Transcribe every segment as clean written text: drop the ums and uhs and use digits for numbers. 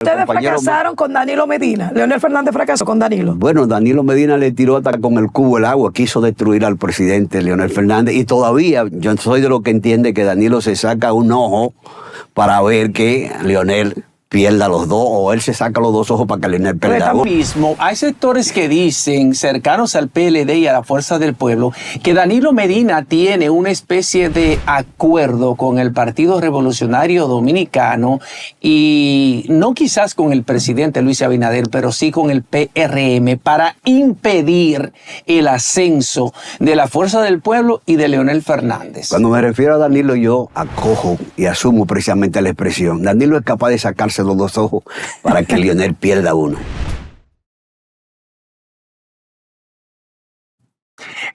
Ustedes fracasaron con Danilo Medina. Leonel Fernández fracasó con Danilo. Bueno, Danilo Medina le tiró hasta con el cubo el agua, quiso destruir al presidente Leonel Fernández, y todavía yo soy de lo que entiende que Danilo se saca un ojo para ver que Leonel pierda los dos, o él se saca los dos ojos para que Leonel pierda uno. Mismo, hay sectores que dicen, cercanos al PLD y a la Fuerza del Pueblo, que Danilo Medina tiene una especie de acuerdo con el Partido Revolucionario Dominicano, y no quizás con el presidente Luis Abinader, pero sí con el PRM, para impedir el ascenso de la Fuerza del Pueblo y de Leonel Fernández. Cuando me refiero a Danilo, yo acojo y asumo precisamente la expresión. Danilo es capaz de sacarse los dos ojos para que Leonel pierda uno.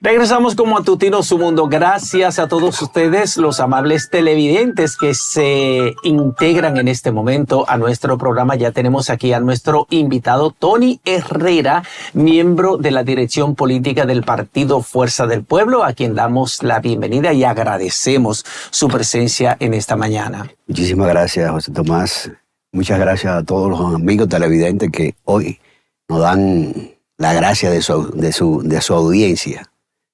Regresamos con Matutino Su Mundo. Gracias a todos ustedes, los amables televidentes que se integran en este momento a nuestro programa. Ya tenemos aquí a nuestro invitado Tony Herrera, miembro de la dirección política del Partido Fuerza del Pueblo, a quien damos la bienvenida y agradecemos su presencia en esta mañana. Muchísimas gracias, José Tomás. Muchas gracias a todos los amigos televidentes que hoy nos dan la gracia de su audiencia.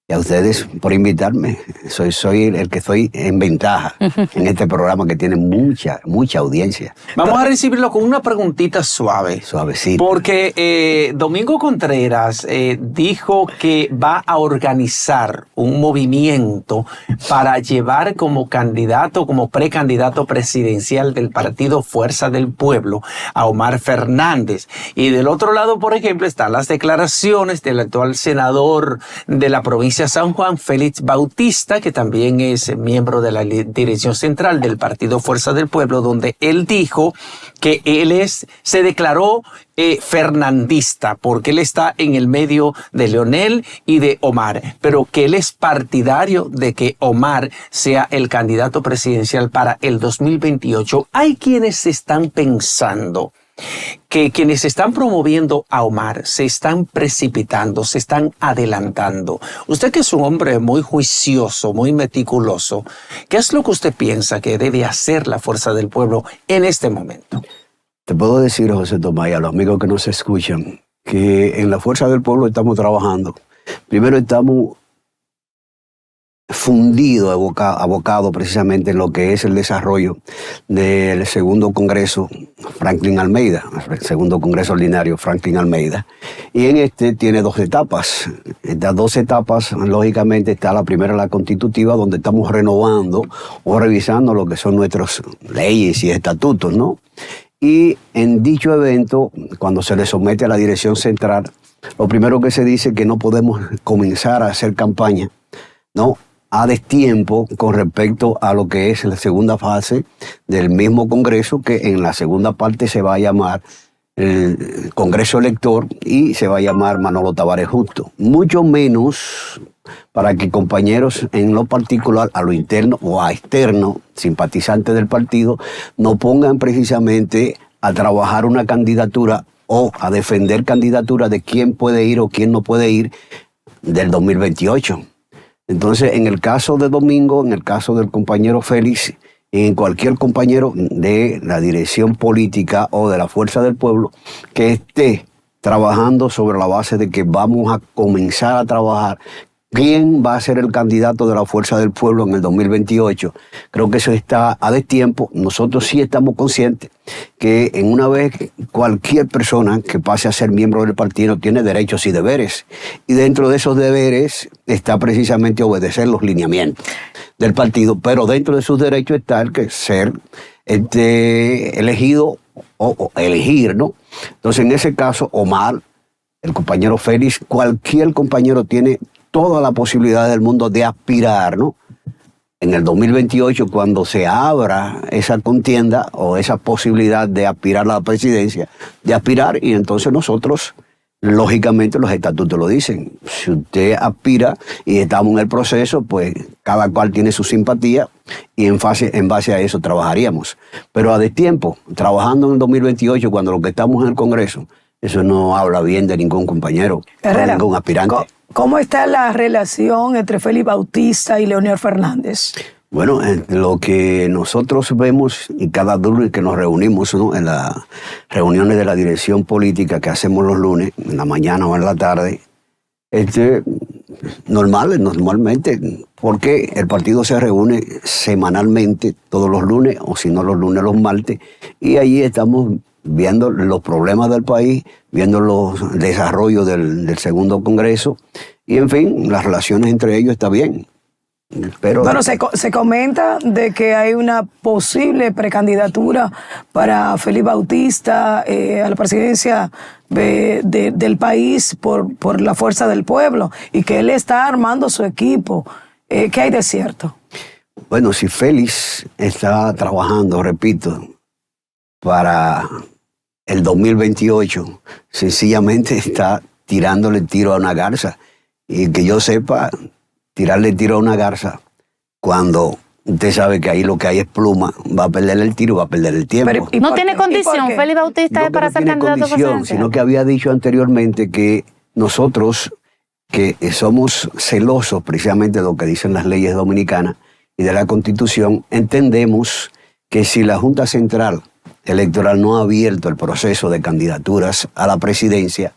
Y a ustedes por invitarme. Soy el que estoy en ventaja en este programa que tiene mucha audiencia. Vamos a recibirlo con una preguntita suave. Suavecito. Porque Domingo Contreras dijo que va a organizar un movimiento para llevar como candidato, como precandidato presidencial del Partido Fuerza del Pueblo a Omar Fernández. Y del otro lado, por ejemplo, están las declaraciones del actual senador de la provincia San Juan, Félix Bautista, que también es miembro de la dirección central del Partido Fuerza del Pueblo, donde él dijo que él se declaró fernandista, porque él está en el medio de Leonel y de Omar, pero que él es partidario de que Omar sea el candidato presidencial para el 2028. Hay quienes están pensando que quienes están promoviendo a Omar se están precipitando, se están adelantando. Usted, que es un hombre muy juicioso, muy meticuloso, ¿qué es lo que usted piensa que debe hacer la Fuerza del Pueblo en este momento? Te puedo decir, José Tomás, y a los amigos que nos escuchan, que en la Fuerza del Pueblo estamos trabajando. Primero estamos fundido, abocado precisamente en lo que es el desarrollo del segundo Congreso Franklin Almeida, el segundo Congreso Ordinario Franklin Almeida. Y en este tiene dos etapas. Estas dos etapas, lógicamente, está la primera, la constitutiva, donde estamos renovando o revisando lo que son nuestras leyes y estatutos, ¿no? Y en dicho evento, cuando se le somete a la dirección central, lo primero que se dice es que no podemos comenzar a hacer campaña, ¿no?, a destiempo con respecto a lo que es la segunda fase del mismo Congreso, que en la segunda parte se va a llamar el Congreso Elector y se va a llamar Manolo Tavares Justo. Mucho menos para que compañeros en lo particular, a lo interno o a externo, simpatizantes del partido, no pongan precisamente a trabajar una candidatura o a defender candidatura de quién puede ir o quién no puede ir del 2028. Entonces, en el caso de Domingo, en el caso del compañero Félix, en cualquier compañero de la dirección política o de la Fuerza del Pueblo que esté trabajando sobre la base de que vamos a comenzar a trabajar quién va a ser el candidato de la Fuerza del Pueblo en el 2028. Creo que eso está a destiempo. Nosotros sí estamos conscientes que en una vez cualquier persona que pase a ser miembro del partido tiene derechos y deberes. Y dentro de esos deberes está precisamente obedecer los lineamientos del partido. Pero dentro de sus derechos está el que ser elegido o elegir, ¿no? Entonces, en ese caso, Omar, el compañero Félix, cualquier compañero tiene toda la posibilidad del mundo de aspirar, ¿no?, en el 2028, cuando se abra esa contienda o esa posibilidad de aspirar a la presidencia, de aspirar, y entonces nosotros, lógicamente, los estatutos lo dicen. Si usted aspira y estamos en el proceso, pues cada cual tiene su simpatía y en base a eso trabajaríamos. Pero a destiempo, trabajando en el 2028, cuando lo que estamos en el Congreso, eso no habla bien de ningún compañero, de ningún aspirante. ¿Cómo está la relación entre Félix Bautista y Leonel Fernández? Bueno, lo que nosotros vemos y cada lunes que nos reunimos, ¿no?, en las reuniones de la dirección política que hacemos los lunes, en la mañana o en la tarde, normalmente, porque el partido se reúne semanalmente, todos los lunes, o si no los lunes, los martes, y allí estamos viendo los problemas del país, viendo los desarrollos del segundo Congreso, y en fin, las relaciones entre ellos está bien. Pero, bueno, se comenta de que hay una posible precandidatura para Félix Bautista a la presidencia del país por la fuerza del pueblo y que él está armando su equipo. ¿Qué hay de cierto? Bueno, si Félix está trabajando, repito, para el 2028, sencillamente está tirándole tiro a una garza. Y que yo sepa, tirarle tiro a una garza, cuando usted sabe que ahí lo que hay es pluma, va a perder el tiro, va a perder el tiempo. Pero, ¿no tiene condición Félix Bautista para ser candidato presidencial? Sino que había dicho anteriormente que nosotros, que somos celosos precisamente de lo que dicen las leyes dominicanas y de la Constitución, entendemos que si la Junta Central Electoral no ha abierto el proceso de candidaturas a la presidencia,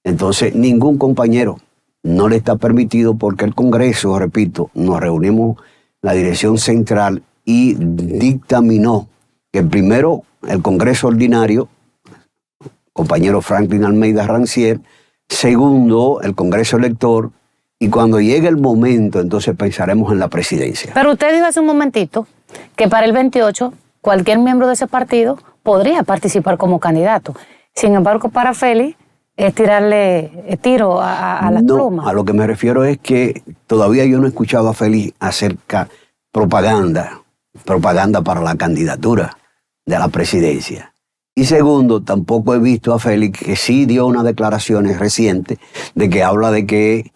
entonces ningún compañero no le está permitido, porque el Congreso, repito, nos reunimos la dirección central y dictaminó que primero el Congreso ordinario, compañero Franklin Almeida Rancier, segundo el Congreso elector, y cuando llegue el momento entonces pensaremos en la presidencia. Pero usted dijo hace un momentito que para el 28 cualquier miembro de ese partido podría participar como candidato. Sin embargo, para Félix es tirarle tiro a las plumas. A lo que me refiero es que todavía yo no he escuchado a Félix hacer propaganda para la candidatura de la presidencia. Y segundo, tampoco he visto a Félix, que sí dio unas declaraciones recientes de que habla de que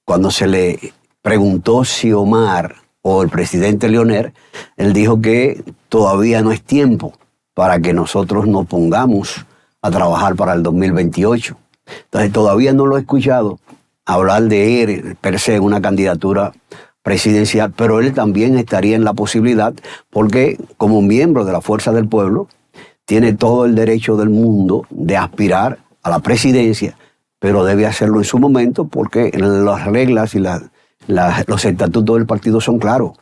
cuando se le preguntó si Omar o el presidente Leonel, él dijo que todavía no es tiempo para que nosotros nos pongamos a trabajar para el 2028. Entonces todavía no lo he escuchado hablar de él per se en una candidatura presidencial, pero él también estaría en la posibilidad, porque como miembro de la Fuerza del Pueblo tiene todo el derecho del mundo de aspirar a la presidencia, pero debe hacerlo en su momento, porque las reglas y los estatutos del partido son claros.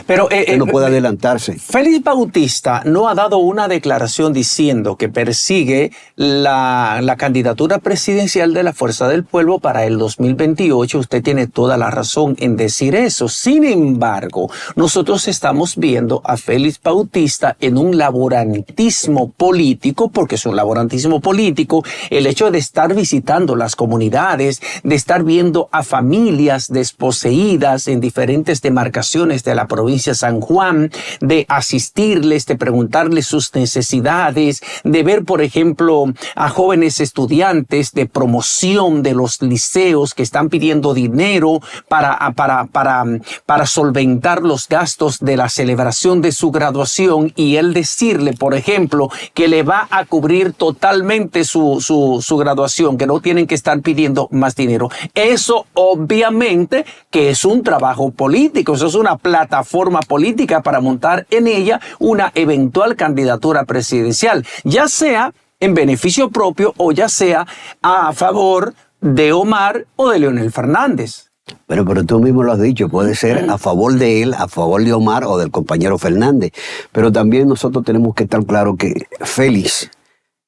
Pero él no puede adelantarse. Félix Bautista no ha dado una declaración diciendo que persigue la candidatura presidencial de la Fuerza del Pueblo para el 2028. Usted tiene toda la razón en decir eso. Sin embargo, nosotros estamos viendo a Félix Bautista en un laborantismo político, porque es un laborantismo político, el hecho de estar visitando las comunidades, de estar viendo a familias desposeídas en diferentes demarcaciones de la provincia de San Juan, de asistirles, de preguntarles sus necesidades, de ver, por ejemplo, a jóvenes estudiantes de promoción de los liceos que están pidiendo dinero para solventar los gastos de la celebración de su graduación, y él decirle, por ejemplo, que le va a cubrir totalmente su graduación, que no tienen que estar pidiendo más dinero. Eso obviamente que es un trabajo político, eso es una plataforma política para montar en ella una eventual candidatura presidencial, ya sea en beneficio propio o ya sea a favor de Omar o de Leonel Fernández. Pero tú mismo lo has dicho, puede ser a favor de él, a favor de Omar o del compañero Fernández. Pero también nosotros tenemos que estar claro que Félix,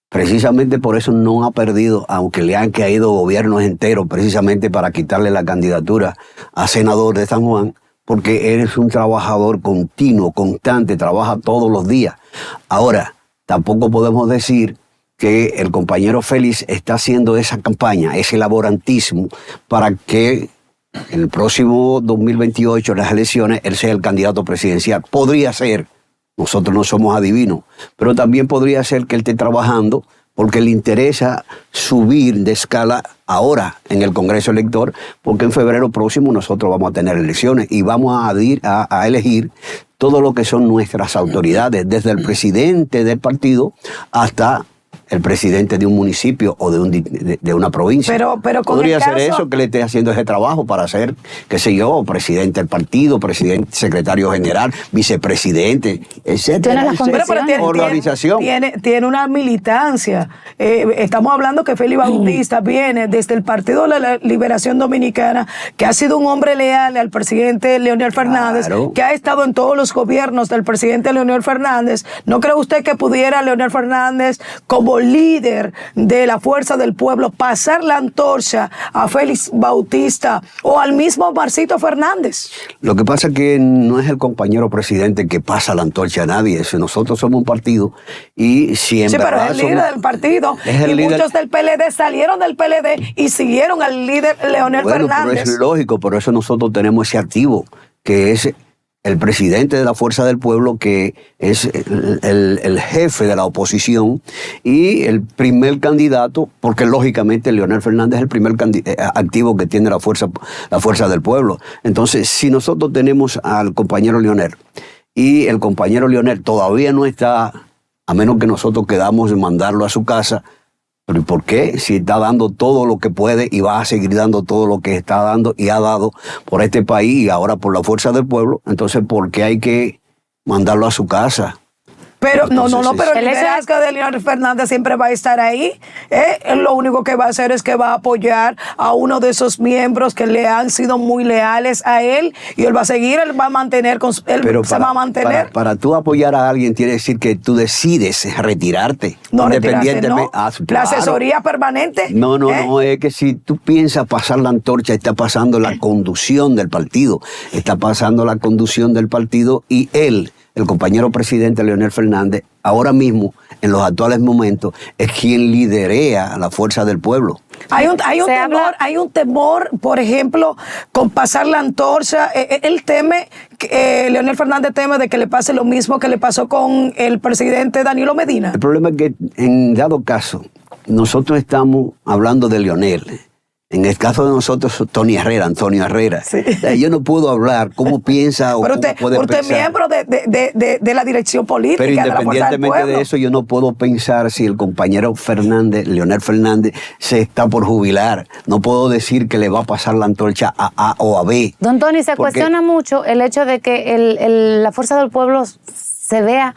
precisamente por eso no ha perdido, aunque le han caído gobiernos enteros precisamente para quitarle la candidatura a senador de San Juan, porque él es un trabajador continuo, constante, trabaja todos los días. Ahora, tampoco podemos decir que el compañero Félix está haciendo esa campaña, ese laborantismo, para que en el próximo 2028, en las elecciones, él sea el candidato presidencial. Podría ser, nosotros no somos adivinos, pero también podría ser que él esté trabajando porque le interesa subir de escala ahora en el Congreso elector, porque en febrero próximo nosotros vamos a tener elecciones y vamos a elegir todo lo que son nuestras autoridades, desde el presidente del partido hasta el presidente de un municipio o de una provincia. Pero con podría el ser caso, eso que le esté haciendo ese trabajo para ser, qué sé yo, presidente del partido, presidente, secretario general, vicepresidente, etcétera. Tiene las condiciones. Organización. Tiene una militancia. Estamos hablando que Félix Bautista viene desde el Partido de la Liberación Dominicana, que ha sido un hombre leal al presidente Leonel Fernández, Claro. que ha estado en todos los gobiernos del presidente Leonel Fernández. ¿No cree usted que pudiera Leonel Fernández, como líder de la Fuerza del Pueblo, pasar la antorcha a Félix Bautista o al mismo Marcito Fernández? Lo que pasa es que no es el compañero presidente que pasa la antorcha a nadie. Nosotros somos un partido y siempre. Sí, pero es el líder del partido. Y muchos del PLD salieron del PLD y siguieron al líder Leonel Fernández. Pero es lógico, por eso nosotros tenemos ese activo, que es el presidente de la Fuerza del Pueblo, que es el jefe de la oposición y el primer candidato, porque lógicamente Leonel Fernández es el primer activo que tiene la fuerza del Pueblo. Entonces, si nosotros tenemos al compañero Leonel y el compañero Leonel todavía no está, a menos que nosotros quedamos en mandarlo a su casa, ¿pero por qué? Si está dando todo lo que puede y va a seguir dando todo lo que está dando y ha dado por este país y ahora por la Fuerza del Pueblo, entonces ¿por qué hay que mandarlo a su casa? Pero Entonces, pero el el liderazgo de Leonel Fernández siempre va a estar ahí. Él lo único que va a hacer es que va a apoyar a uno de esos miembros que le han sido muy leales a él y él va a seguir, él va a mantener, se va a mantener. Para tú apoyar a alguien quiere decir que tú decides retirarte. No retirarse, independientemente. no. Claro. La asesoría permanente. No, es que si tú piensas pasar la antorcha, está pasando la conducción del partido. Está pasando la conducción del partido y él, el compañero presidente Leonel Fernández, ahora mismo, en los actuales momentos, es quien liderea a la Fuerza del Pueblo. Hay un temor, por ejemplo, con pasar la antorcha. Él teme, Leonel Fernández teme de que le pase lo mismo que le pasó con el presidente Danilo Medina. El problema es que, en dado caso, nosotros estamos hablando de Leonel. En el caso de nosotros, Antonio Herrera. Sí. O sea, yo no puedo hablar cómo piensa o Pero cómo puede usted es pensar. miembro de la dirección política. Pero de la Fuerza del independientemente Pueblo. de eso, yo no puedo pensar si el compañero Leonel Fernández, se está por jubilar. No puedo decir que le va a pasar la antorcha a A o a B. Don Tony, se Porque cuestiona mucho el hecho de que la Fuerza del Pueblo se vea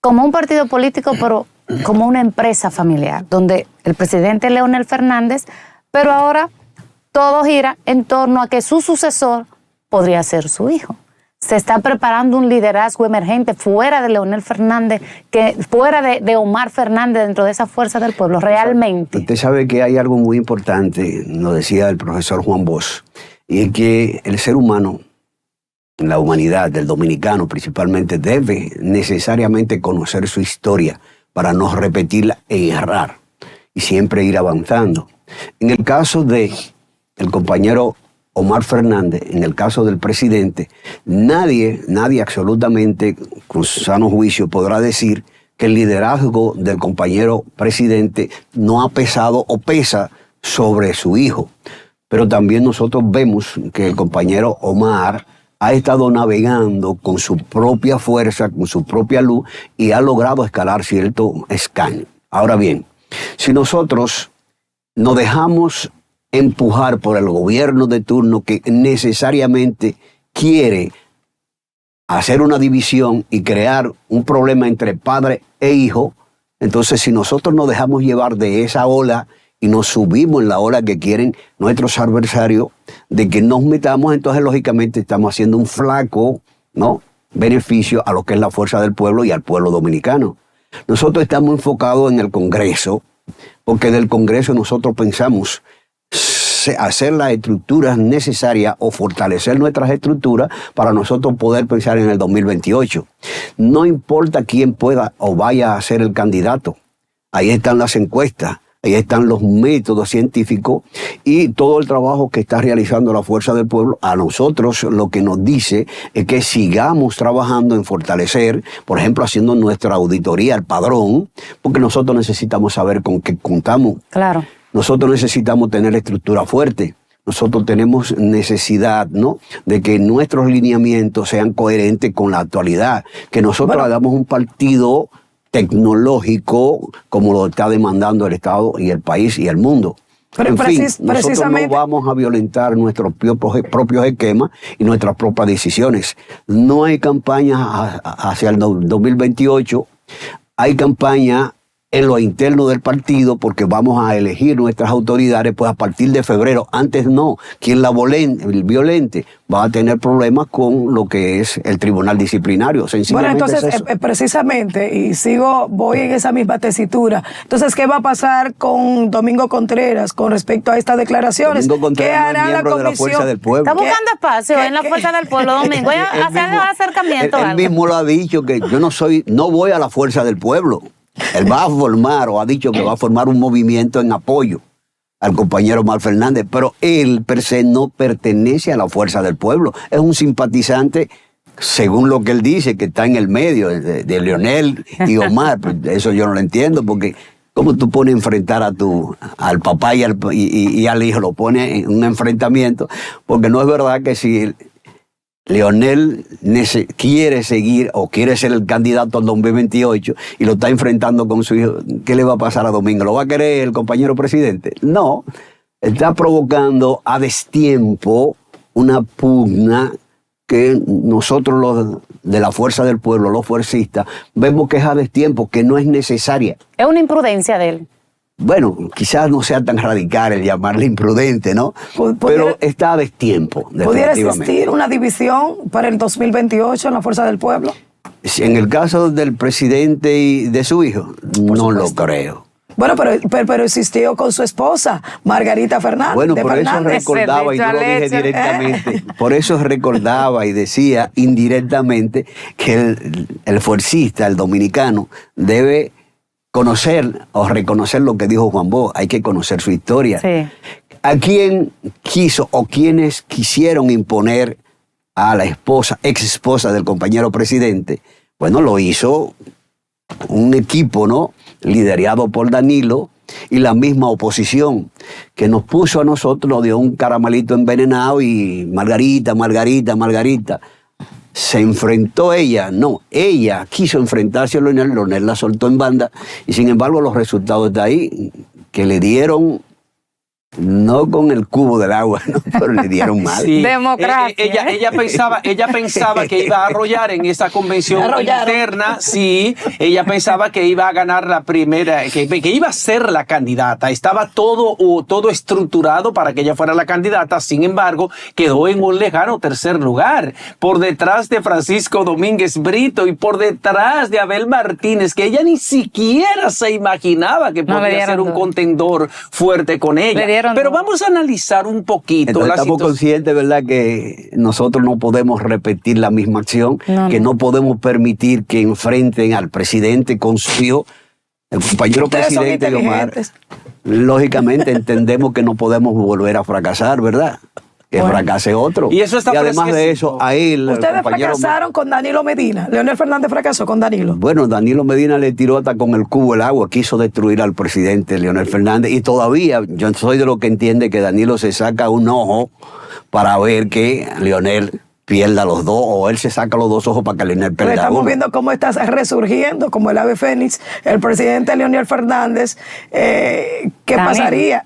como un partido político, pero como una empresa familiar, donde el presidente es Leonel Fernández, pero ahora todo gira en torno a que su sucesor podría ser su hijo. Se está preparando un liderazgo emergente fuera de Leonel Fernández, fuera de Omar Fernández dentro de esa Fuerza del Pueblo, realmente. Usted sabe que hay algo muy importante, nos decía el profesor Juan Bosch, y es que el ser humano, la humanidad del dominicano principalmente, debe necesariamente conocer su historia para no repetirla e errar y siempre ir avanzando. En el caso de el compañero Omar Fernández, en el caso del presidente, nadie absolutamente con sano juicio podrá decir que el liderazgo del compañero presidente no ha pesado o pesa sobre su hijo. Pero también nosotros vemos que el compañero Omar ha estado navegando con su propia fuerza, con su propia luz y ha logrado escalar cierto escaño. Ahora bien, si nosotros nos dejamos empujar por el gobierno de turno que necesariamente quiere hacer una división y crear un problema entre padre e hijo, entonces si nosotros nos dejamos llevar de esa ola y nos subimos en la ola que quieren nuestros adversarios de que nos metamos, entonces lógicamente estamos haciendo un flaco, ¿no?, beneficio a lo que es la Fuerza del Pueblo y al pueblo dominicano. Nosotros estamos enfocados en el Congreso, porque del Congreso nosotros pensamos hacer las estructuras necesarias o fortalecer nuestras estructuras para nosotros poder pensar en el 2028. No importa quién pueda o vaya a ser el candidato. Ahí están las encuestas, ahí están los métodos científicos y todo el trabajo que está realizando la Fuerza del Pueblo. A nosotros lo que nos dice es que sigamos trabajando en fortalecer, por ejemplo, haciendo nuestra auditoría al padrón, porque nosotros necesitamos saber con qué contamos. Claro. Nosotros necesitamos tener estructura fuerte. Nosotros tenemos necesidad, ¿no?, de que nuestros lineamientos sean coherentes con la actualidad. Que nosotros hagamos un partido tecnológico como lo está demandando el Estado y el país y el mundo. Pero En fin, nosotros precisamente no vamos a violentar nuestros propios esquemas y nuestras propias decisiones. No hay campaña hacia el 2028, hay campaña en lo interno del partido porque vamos a elegir nuestras autoridades pues a partir de febrero. Antes no, quien la violente va a tener problemas con lo que es el tribunal disciplinario. bueno, entonces, es eso. precisamente, y voy en esa misma tesitura. Entonces, ¿qué va a pasar con Domingo Contreras con respecto a estas declaraciones? Domingo Contreras ¿Qué no es hará la miembro de la comisión? Fuerza del Pueblo. Está buscando espacio en la Fuerza del Pueblo, Domingo. Voy a hacer el acercamiento. Él mismo lo ha dicho, que yo no voy a la Fuerza del Pueblo. Él va a formar, o ha dicho que va a formar un movimiento en apoyo al compañero Omar Fernández, pero él per se no pertenece a la Fuerza del Pueblo. Es un simpatizante, según lo que él dice, que está en el medio de Leonel y Omar. Pues eso yo no lo entiendo, porque ¿cómo tú pones a enfrentar al papá y al hijo? Lo pones en un enfrentamiento, porque no es verdad que si Leonel quiere seguir o quiere ser el candidato al 2028 y lo está enfrentando con su hijo, ¿qué le va a pasar a Domingo? ¿Lo va a querer el compañero presidente? No, está provocando a destiempo una pugna que nosotros los de la Fuerza del Pueblo, los fuercistas, vemos que es a destiempo, que no es necesaria. Es una imprudencia de él. Bueno, quizás no sea tan radical el llamarle imprudente, ¿no? Pero está a destiempo, ¿Pudiera definitivamente. existir una división para el 2028 en la Fuerza del Pueblo? Si en el caso del presidente y de su hijo, no lo creo. Bueno, pero existió con su esposa, Margarita Fernández. Bueno, por eso Fernández. recordaba, y no lo dije directamente, por eso recordaba y decía indirectamente que el fuercista, el dominicano, debe conocer o reconocer lo que dijo Juan Bosch. Hay que conocer su historia. Sí. ¿A quién quiso o quiénes quisieron imponer a la ex esposa del compañero presidente? Bueno, lo hizo un equipo, ¿no? Liderado por Danilo y la misma oposición que nos puso a nosotros, nos dio un caramelito envenenado y Margarita. Se enfrentó ella quiso enfrentarse a Leonel la soltó en banda y sin embargo los resultados de ahí que le dieron, no con el cubo del agua, ¿no? Pero le dieron mal. Sí. Democracia. Ella pensaba que iba a arrollar en esa convención interna. Sí, ella pensaba que iba a ganar la primera, que iba a ser la candidata. Estaba todo estructurado para que ella fuera la candidata. Sin embargo, quedó en un lejano tercer lugar, por detrás de Francisco Domínguez Brito y por detrás de Abel Martínez, que ella ni siquiera se imaginaba que podía ser un contendor fuerte con ella. Pero vamos a analizar un poquito. Entonces, estamos conscientes, ¿verdad?, que nosotros no podemos repetir la misma acción, que no podemos permitir que enfrenten al presidente con su hijo, el compañero presidente de Omar. Lógicamente entendemos que no podemos volver a fracasar, ¿verdad? Que fracase otro. Y eso está además de eso, a él, ustedes fracasaron con Danilo Medina. Leonel Fernández fracasó con Danilo. Bueno, Danilo Medina le tiró hasta con el cubo el agua, quiso destruir al presidente Leonel Fernández y todavía yo soy de lo que entiende que Danilo se saca un ojo para ver que Leonel pierda los dos, o él se saca los dos ojos para que Leonel pierda Estamos uno. viendo cómo está resurgiendo, como el ave fénix, el presidente Leonel Fernández. ¿Qué pasaría?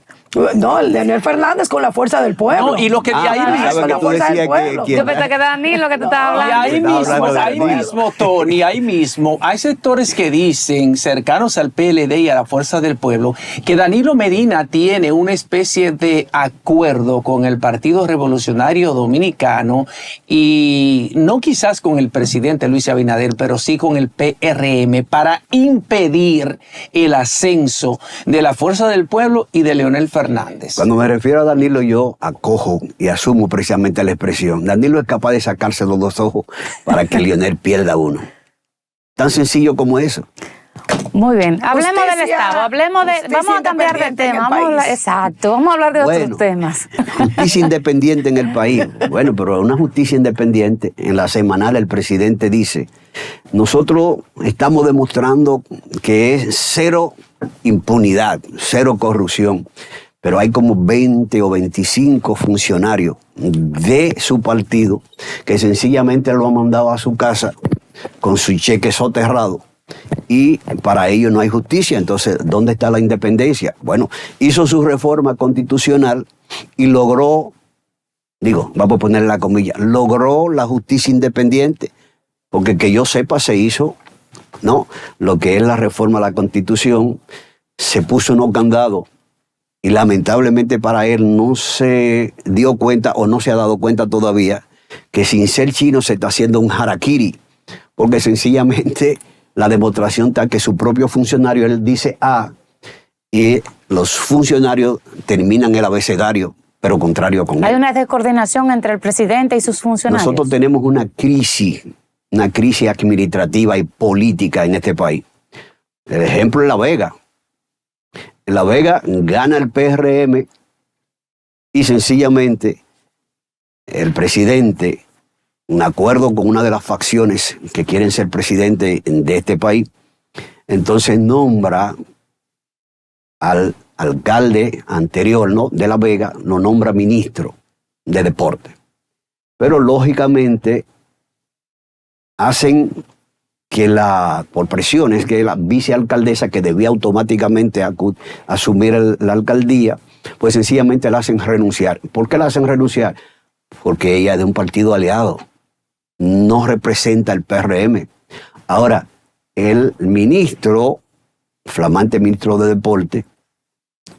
No, Leonel Fernández con la Fuerza del Pueblo. No, y lo que de ahí con la Fuerza del Pueblo. Yo pensé que Danilo que te estaba Y hablando. ahí mismo, Tony, ahí mismo, hay sectores que dicen, cercanos al PLD y a la Fuerza del Pueblo, que Danilo Medina tiene una especie de acuerdo con el Partido Revolucionario Dominicano y no quizás con el presidente Luis Abinader, pero sí con el PRM para impedir el ascenso de la Fuerza del Pueblo y de Leonel Fernández. Cuando me refiero a Danilo, yo acojo y asumo precisamente la expresión. Danilo es capaz de sacarse los dos ojos para que Leonel pierda uno. Tan sencillo como eso. Muy bien, hablemos Justicia, del Estado, vamos a cambiar de independiente en el tema, país. vamos a hablar de otros temas. Justicia independiente en el país. Bueno, pero una justicia independiente, en la semanal el presidente dice, nosotros estamos demostrando que es cero impunidad, cero corrupción, pero hay como 20 o 25 funcionarios de su partido que sencillamente lo han mandado a su casa con su cheque soterrado y para ellos no hay justicia. Entonces, ¿dónde está la independencia? Bueno, hizo su reforma constitucional y logró, vamos a poner la comilla, logró la justicia independiente, porque que yo sepa se hizo, ¿no? Lo que es la reforma a la Constitución, se puso unos candados y lamentablemente para él no se dio cuenta o no se ha dado cuenta todavía que sin ser chino se está haciendo un harakiri, porque sencillamente la demostración está que su propio funcionario, él dice A y los funcionarios terminan el abecedario, pero contrario con él. Hay una descoordinación entre el presidente y sus funcionarios. Nosotros tenemos una crisis administrativa y política en este país. El ejemplo es La Vega. En La Vega gana el PRM y sencillamente el presidente, un acuerdo con una de las facciones que quieren ser presidente de este país, entonces nombra al alcalde anterior, ¿no?, de La Vega, lo nombra ministro de deporte. Pero lógicamente hacen que por presiones, que la vicealcaldesa, que debía automáticamente asumir la alcaldía, pues sencillamente la hacen renunciar. ¿Por qué la hacen renunciar? Porque ella es de un partido aliado, no representa el PRM. Ahora, el ministro, flamante ministro de Deporte,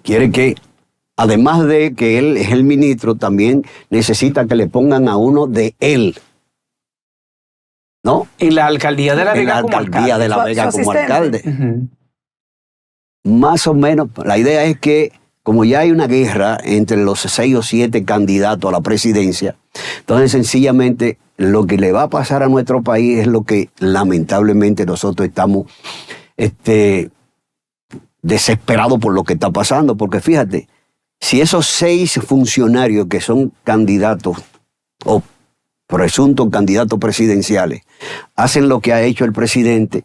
quiere que, además de que él es el ministro, también necesita que le pongan a uno de él, ¿no? En la alcaldía de La Vega como alcalde. En la alcaldía de La Vega como alcalde. Uh-huh. Más o menos, la idea es que, como ya hay una guerra entre los 6 o 7 candidatos a la presidencia, entonces sencillamente lo que le va a pasar a nuestro país es lo que lamentablemente nosotros estamos desesperados por lo que está pasando, porque fíjate, si esos 6 funcionarios que son candidatos o presuntos candidatos presidenciales hacen lo que ha hecho el presidente,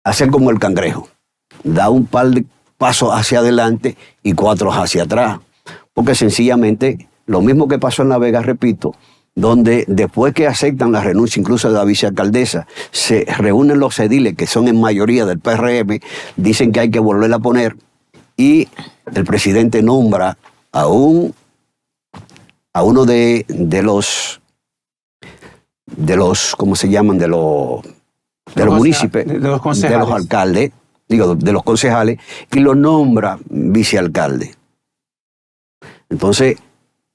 hacen como el cangrejo, da un par de pasos hacia adelante y 4 hacia atrás, porque sencillamente lo mismo que pasó en La Vega, repito, donde después que aceptan la renuncia incluso de la vicealcaldesa, se reúnen los ediles que son en mayoría del PRM, dicen que hay que volverla a poner y el presidente nombra a uno de los ¿cómo se llaman? De los municipios, de los concejales, de los alcaldes, de los concejales, y lo nombra vicealcalde. Entonces,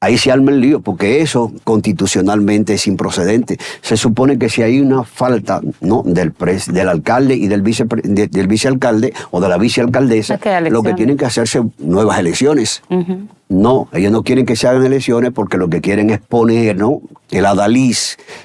ahí se arma el lío, porque eso constitucionalmente es improcedente. Se supone que si hay una falta, ¿no?, del alcalde y del vicealcalde o de la vicealcaldesa, lo que tienen que hacerse nuevas elecciones. Uh-huh. No, ellos no quieren que se hagan elecciones porque lo que quieren es poner, ¿no?, el adalid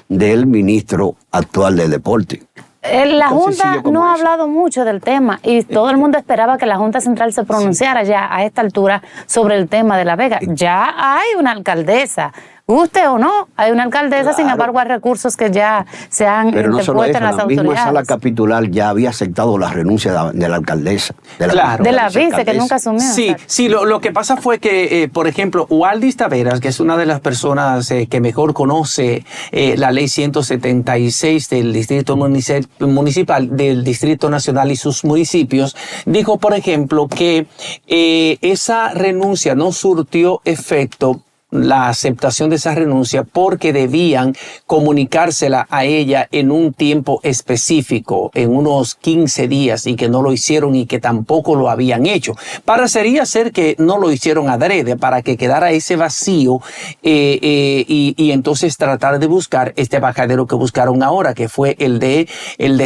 del ministro actual de Deporte. La Junta no ha hablado mucho del tema y todo el mundo esperaba que la Junta Central se pronunciara ya a esta altura sobre el tema de La Vega. Ya hay una alcaldesa, guste o no, hay una alcaldesa, claro. Sin embargo hay recursos que ya se han interpuesto en las autoridades. La misma sala capitular ya había aceptado la renuncia de la alcaldesa. De la vice, que nunca asumió. Sí, lo que pasa fue que, por ejemplo, Waldis Taveras, que es una de las personas que mejor conoce la ley 176 del Distrito Municipal, del Distrito Nacional y sus municipios, dijo, por ejemplo, que esa renuncia no surtió efecto, la aceptación de esa renuncia, porque debían comunicársela a ella en un tiempo específico, en unos 15 días, y que no lo hicieron y que tampoco lo habían hecho. Parecería ser que no lo hicieron adrede para que quedara ese vacío y entonces tratar de buscar este bajadero que buscaron ahora, que fue el de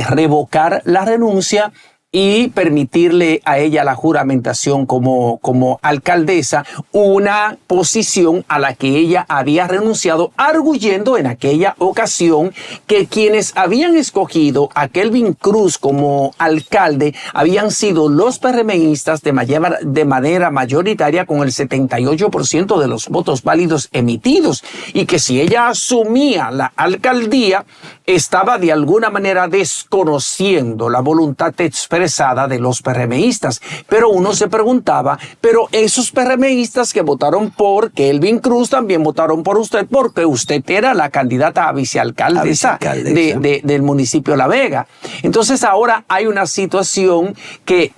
revocar la renuncia y permitirle a ella la juramentación como alcaldesa, una posición a la que ella había renunciado, arguyendo en aquella ocasión que quienes habían escogido a Kelvin Cruz como alcalde habían sido los PRMistas de manera mayoritaria, con el 78% de los votos válidos emitidos, y que si ella asumía la alcaldía estaba de alguna manera desconociendo la voluntad expresa interesada de los PRMistas. Pero uno se preguntaba, pero esos PRMistas que votaron por Kelvin Cruz también votaron por usted porque usted era la candidata a vicealcaldesa del municipio La Vega. Entonces ahora hay una situación que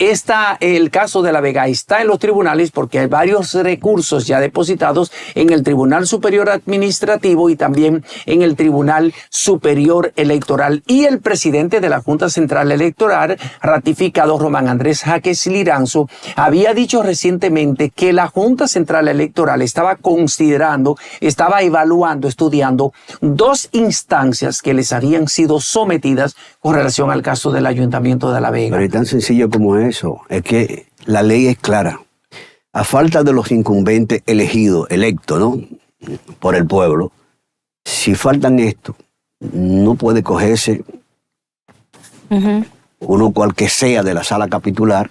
el caso de La Vega está en los tribunales porque hay varios recursos ya depositados en el Tribunal Superior Administrativo y también en el Tribunal Superior Electoral. Y el presidente de la Junta Central Electoral, ratificado Román Andrés Jaques Liranzo, había dicho recientemente que la Junta Central Electoral estaba considerando, estaba evaluando, estudiando 2 instancias que les habían sido sometidas con relación al caso del Ayuntamiento de La Vega. Pero es tan sencillo como eso, es que la ley es clara. A falta de los incumbentes electos, ¿no?, por el pueblo, si faltan esto, no puede cogerse uno cual que sea de la sala capitular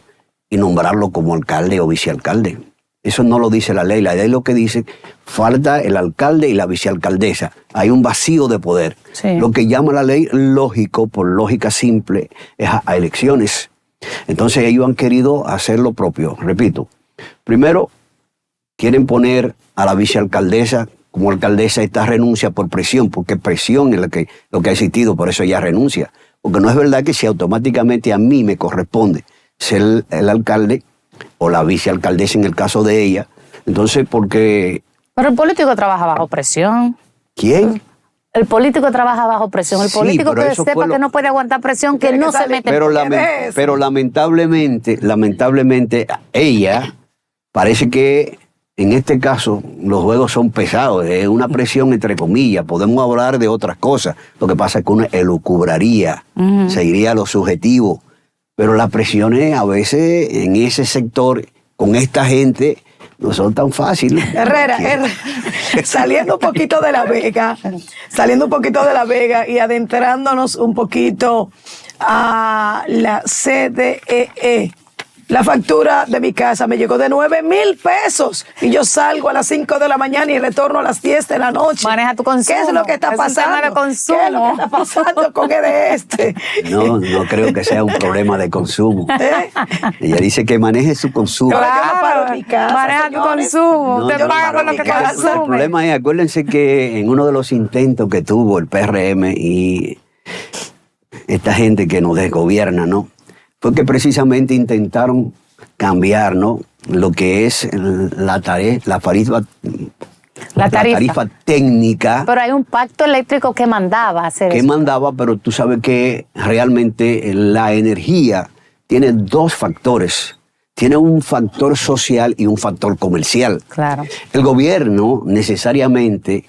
y nombrarlo como alcalde o vicealcalde. Eso no lo dice la ley. La ley lo que dice, falta el alcalde y la vicealcaldesa. Hay un vacío de poder. Sí. Lo que llama la ley lógico, por lógica simple, es a elecciones. Entonces ellos han querido hacer lo propio. Repito, primero quieren poner a la vicealcaldesa como alcaldesa. Esta renuncia por presión, porque presión es lo que ha existido, por eso ella renuncia. Porque no es verdad que si automáticamente a mí me corresponde ser el alcalde o la vicealcaldesa en el caso de ella, entonces porque... Pero el político trabaja bajo presión. ¿Quién? El político trabaja bajo presión. El Sí, político pero que eso sepa que no puede aguantar presión, que no se mete. Pero lamentablemente ella parece que en este caso los juegos son pesados, es una presión entre comillas. Podemos hablar de otras cosas. Lo que pasa es que uno elucubraría, se iría a lo subjetivo. Pero las presiones a veces en ese sector, con esta gente, no son tan fáciles. Herrera, saliendo un poquito de La Vega y adentrándonos un poquito a la CDEE. La factura de mi casa me llegó de 9,000 pesos y yo salgo a las 5 de la mañana y retorno a las 10 de la noche. Maneja tu consumo. ¿Qué es lo que está pasando? Es un tema de consumo. ¿Qué es lo que está pasando con este? No creo que sea un problema de consumo. Ella dice que maneje su consumo. Claro, yo no paro en mi casa, maneja tu señores. consumo. Te yo no paga paro con lo en que mi casa. consume. El problema es, acuérdense que en uno de los intentos que tuvo el PRM y esta gente que nos desgobierna, ¿no?, fue que precisamente intentaron cambiar, ¿no?, lo que es la tarifa técnica. Pero hay un pacto eléctrico que mandaba hacer eso. Pero tú sabes que realmente la energía tiene 2 factores. Tiene un factor social y un factor comercial. Claro. El gobierno necesariamente,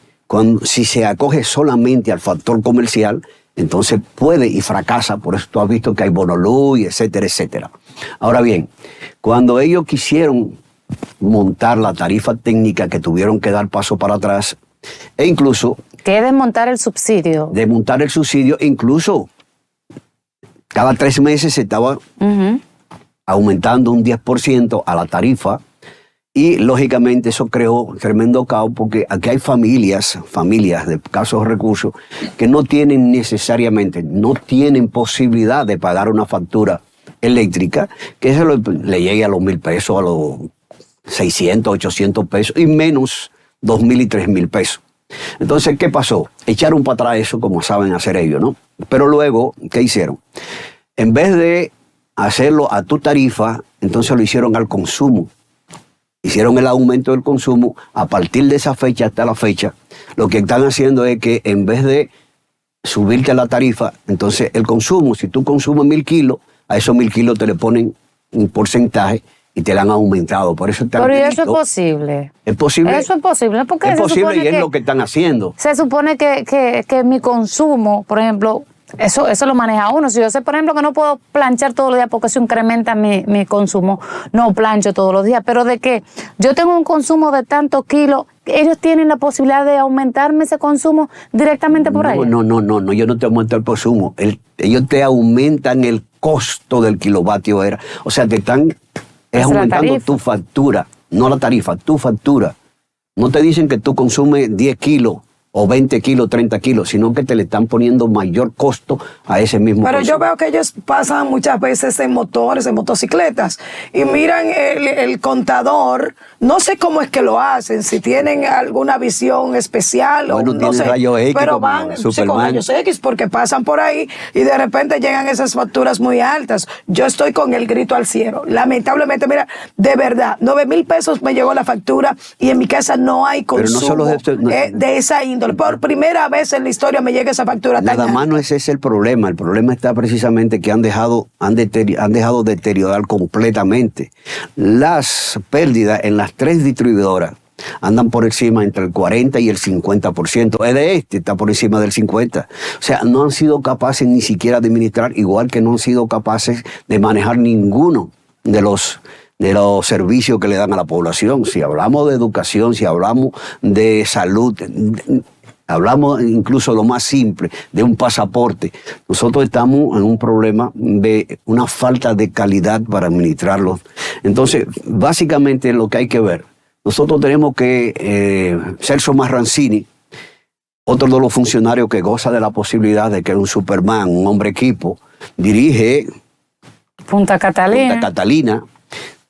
si se acoge solamente al factor comercial, entonces puede y fracasa. Por eso tú has visto que hay bonoluz y etcétera, etcétera. Ahora bien, cuando ellos quisieron montar la tarifa técnica, que tuvieron que dar paso para atrás, e incluso... Que es desmontar el subsidio. Desmontar el subsidio, incluso cada 3 meses se estaba aumentando un 10% a la tarifa. Y lógicamente eso creó tremendo caos, porque aquí hay familias de escasos recursos que no tienen posibilidad de pagar una factura eléctrica que le llegue a los 1,000 pesos, a los 600, 800 pesos y menos 2,000 y 3,000 pesos. Entonces, ¿qué pasó? Echaron para atrás eso, como saben hacer ellos, ¿no? Pero luego, ¿qué hicieron? En vez de hacerlo a tu tarifa, entonces lo hicieron al consumo. Hicieron el aumento del consumo. A partir de esa fecha hasta la fecha, lo que están haciendo es que en vez de subirte la tarifa, entonces el consumo, si tú consumes 1,000 kilos, a esos 1,000 kilos te le ponen un porcentaje y te la han aumentado. Por eso Pero eso es posible. Es posible. Eso es posible. Porque es posible y es lo que están haciendo. Se supone que mi consumo, por ejemplo, eso lo maneja uno. Si yo sé, por ejemplo, que no puedo planchar todos los días porque eso incrementa mi consumo, no plancho todos los días. Pero de que yo tengo un consumo de tantos kilos, ellos tienen la posibilidad de aumentarme ese consumo directamente por ahí. No, yo no te aumento el consumo. Ellos te aumentan el costo del kilovatio hora. O sea, te están aumentando tu factura, no la tarifa, tu factura. No te dicen que tú consumes 10 kilos o 20 kilos, 30 kilos, sino que te le están poniendo mayor costo a ese mismo Pero consumo. yo veo que ellos pasan muchas veces en motores, en motocicletas, y miran el contador. No sé cómo es que lo hacen, si tienen alguna visión especial Bueno, o no tienen sé. rayos X pero como van sí, con Superman. rayos X porque pasan por ahí y de repente llegan esas facturas muy altas. Yo estoy con el grito al cielo. Lamentablemente, mira, de verdad, 9,000 pesos me llegó la factura y en mi casa no hay Pero no consumo solo de esto, no- de esa índole. Por primera vez en la historia me llega esa factura tan Nada más alta. no es ese el problema. El problema está precisamente que han dejado deteriorar completamente. Las pérdidas en las 3 distribuidoras andan por encima entre el 40 y el 50%. El de está por encima del 50%. O sea, no han sido capaces ni siquiera de administrar, igual que no han sido capaces de manejar ninguno de los servicios que le dan a la población. Si hablamos de educación, si hablamos de salud, hablamos incluso lo más simple, de un pasaporte. Nosotros estamos en un problema de una falta de calidad para administrarlo. Entonces, básicamente lo que hay que ver, nosotros tenemos que, Celso Marrancini, otro de los funcionarios que goza de la posibilidad de que un Superman, un hombre equipo, dirige Punta Catalina,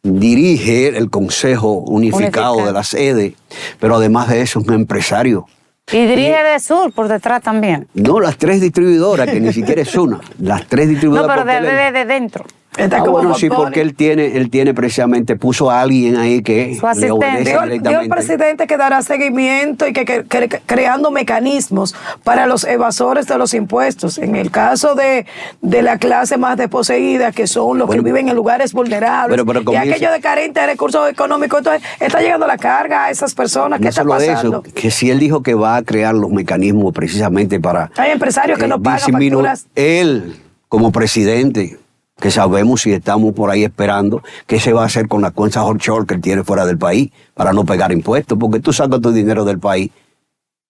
dirige el Consejo Unificado de la Sede, pero además de eso es un empresario. Y dirige de sur por detrás también. No, las 3 distribuidoras, que ni siquiera es una. Las 3 No, distribuidoras. pero porque de dentro. Está Ah, como bueno, Bob sí, Bunny. porque él tiene precisamente, puso a alguien ahí que Su asistente. le obedece Dijo el directamente. presidente que dará seguimiento y que creando mecanismos para los evasores de los impuestos. En el caso de la clase más desposeída, que son los Bueno, que viven en lugares vulnerables, pero y comienza- aquellos de carentes de recursos económicos, entonces está llegando la carga a esas personas. ¿Qué No está solo pasando? eso, que si él dijo que va a crear los mecanismos precisamente para Hay empresarios que no pagan facturas. Él, como presidente, que sabemos si estamos por ahí esperando, qué se va a hacer con las cuentas offshore que él tiene fuera del país para no pagar impuestos, porque tú sacas tu dinero del país.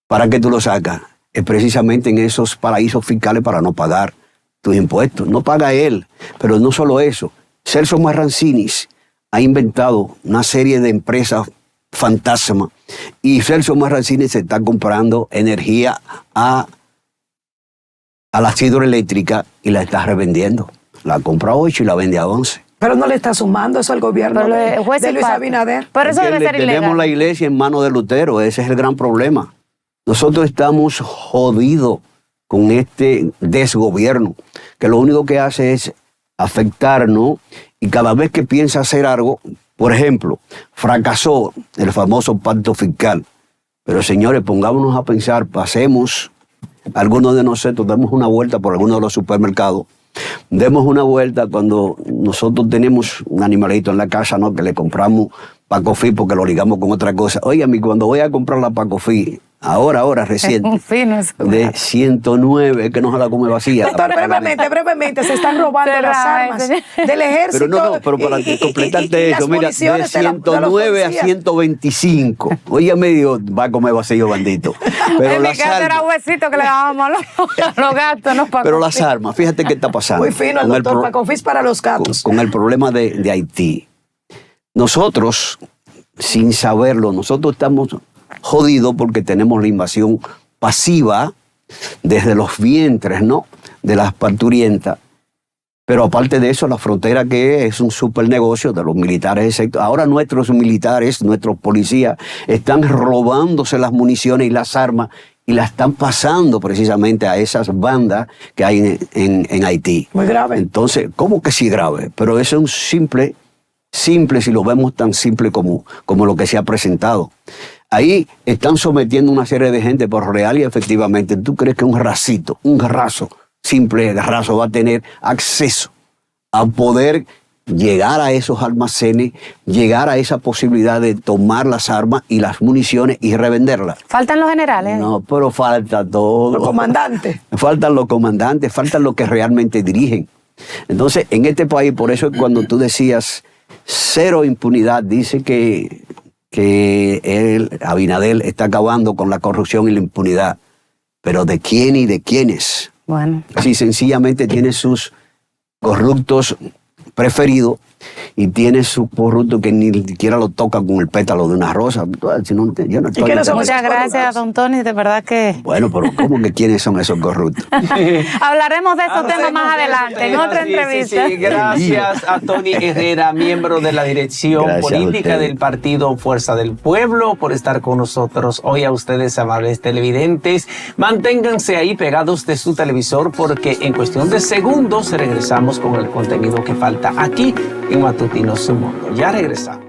¿Para qué tú lo sacas? Es precisamente en esos paraísos fiscales para no pagar tus impuestos. No paga él, pero no solo eso. Celso Marrancini ha inventado una serie de empresas fantasma y Celso Marrancini se está comprando energía a las hidroeléctricas y la está revendiendo. La compra a 8 y la vende a 11. Pero no le está sumando eso al gobierno Pero de el juez Luis empata. Abinader. Pero eso Porque debe ser tenemos ilegal. la iglesia en manos de Lutero, ese es el gran problema. Nosotros estamos jodidos con este desgobierno, que lo único que hace es afectarnos y cada vez que piensa hacer algo, por ejemplo, fracasó el famoso pacto fiscal. Pero señores, pongámonos a pensar, pasemos, algunos de nosotros demos una vuelta por algunos de los supermercados, demos una vuelta cuando nosotros tenemos un animalito en la casa, ¿no? Que le compramos Pacofí porque lo ligamos con otra cosa. Óigame, cuando voy a comprar la Pacofí, ahora reciente, Un fino es- de 109, que no se la come vacía. Doctor, brevemente, se están robando Pero, las ay, armas señor. del ejército. Pero para y completarte las eso, mira, de municiones de los 109 a policías. 125. Óigame, Dios, va a comer vacío, bandito. Pero en mi las casa era armas, huesito que le dábamos a los gatos, no para pero las armas, fíjate qué está pasando. Muy fino el Con doctor pro- Pacofís para los gatos. con el problema de Haití. Nosotros, sin saberlo, nosotros estamos jodidos porque tenemos la invasión pasiva desde los vientres, ¿no? De las parturientas. Pero aparte de eso, la frontera que es un super negocio de los militares, excepto. Ahora nuestros militares, nuestros policías, están robándose las municiones y las armas y las están pasando precisamente a esas bandas que hay en Haití. Muy grave. Entonces, ¿cómo que sí grave? Pero eso es un simple, si lo vemos tan simple como lo que se ha presentado. Ahí están sometiendo una serie de gente por real y efectivamente, ¿tú crees que un raso, simple raso, va a tener acceso a poder llegar a esos almacenes, llegar a esa posibilidad de tomar las armas y las municiones y revenderlas? Faltan los generales. No, pero falta todo. Los comandantes. Faltan los comandantes, faltan los que realmente dirigen. Entonces, en este país, por eso cuando tú decías cero impunidad, dice que Abinader está acabando con la corrupción y la impunidad. Pero ¿de quién y de quiénes? Bueno. Si sencillamente tiene sus corruptos preferidos y tiene su corrupto que ni siquiera lo toca con el pétalo de una rosa. Si no, yo no estoy quiénes son Muchas esos gracias, don Tony, de verdad que... Bueno, pero ¿cómo que quiénes son esos corruptos? Hablaremos de esos temas más adelante, en otra entrevista. Sí, gracias a Tony Herrera, miembro de la dirección Gracias a política ustedes. del Partido Fuerza del Pueblo, por estar con nosotros hoy. A ustedes, amables televidentes, manténganse ahí pegados de su televisor porque en cuestión de segundos regresamos con el contenido que falta aquí en Matutinos Su Mundo. Ya regresamos.